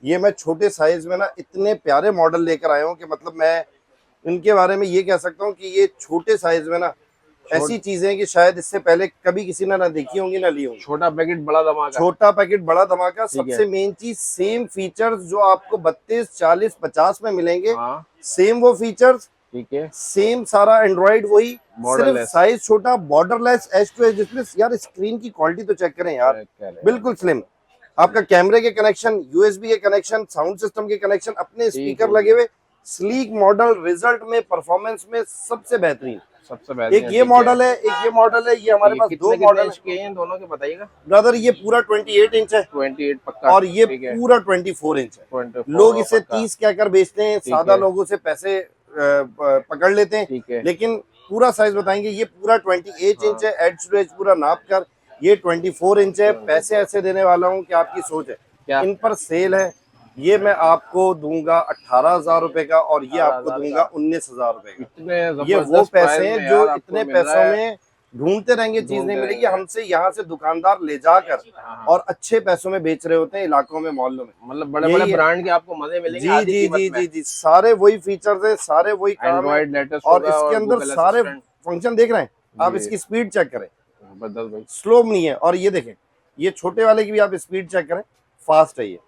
ये मैं छोटे साइज में ना इतने प्यारे मॉडल लेकर आया हूँ कि मतलब मैं इनके बारे में ये कह सकता हूँ कि ये छोटे साइज में ना ऐसी चीजें हैं कि शायद इससे पहले कभी किसी ने ना देखी होंगी ना ली होंगी। छोटा पैकेट बड़ा धमाका। छोटा पैकेट बड़ा धमाका। ठीक है। सबसे मेन चीज सेम फीचर्स जो आपको 32, 40, 50 में मिलेंगे, हाँ सेम वो फीचर्स, ठीक है। सेम सारा एंड्रॉइड वही, सिर्फ मॉडल एस। साइज छोटा, borderless edge to edge display. यार स्क्रीन की क्वालिटी तो चेक करें यार, बिल्कुल स्लिम। आपका कैमरे के कनेक्शन, यूएसबी के कनेक्शन, साउंड सिस्टम के कनेक्शन, अपने स्पीकर लगे हुए, स्लीक मॉडल, रिजल्ट में, परफॉर्मेंस में सबसे बेहतरीन। सबसे एक बेहतरीन। ये मॉडल है, एक ये मॉडल है। ये हमारे पास दो मॉडल इंच के हैं दोनों के, बताइएगा ब्रदर। ये पूरा 28 इंच है 28 पक्का। और ये ठीक है। पूरा 24 इंच है। 24 लोग इसे पक्का। 30 कहकर बेचते हैं, सादा लोगों से पैसे पकड़ लेते हैं, ठीक है। लेकिन पूरा साइज बताएंगे। ये पूरा 28 इंच है, एज टू एज पूरा नाप कर। ये 24 इंच है। पैसे ऐसे देने वाला हूँ कि आपकी सोच है। क्या इन पर सेल है। ये मैं आपको दूंगा 18,000 रुपए का और ये आपको दूंगा 19,000 रुपए का। इतने ये वो जबरदस्त पैसे प्राइस हैं में जो यार आपको इतने मिल रहा पैसों है। में ढूंढते रहेंगे, चीज नहीं ढूंढते मिलेगी। रहेंगे। हमसे यहाँ से दुकानदार ले जाकर हाँ। और अच्छे पैसों में बेच रहे होते हैं इलाकों में, मोहल्लों में। मतलब बड़े बड़े ब्रांड के आपको मजे मिलेंगे जी आधी जी कीमत जी में। जी जी, सारे वही फीचर्स हैं, सारे वही काम है। एंड्रॉइड लेटेस्ट और होगा इसके और अंदर गूगल सारे असिस्टेंट। फंक्शन देख रहे हैं आप, जी इसकी स्पीड चेक करें, जबरदस्त भाई। स्लो नहीं है। और ये देखें, ये छोटे वाले की भी आप स्पीड चेक करें, फास्ट है ये।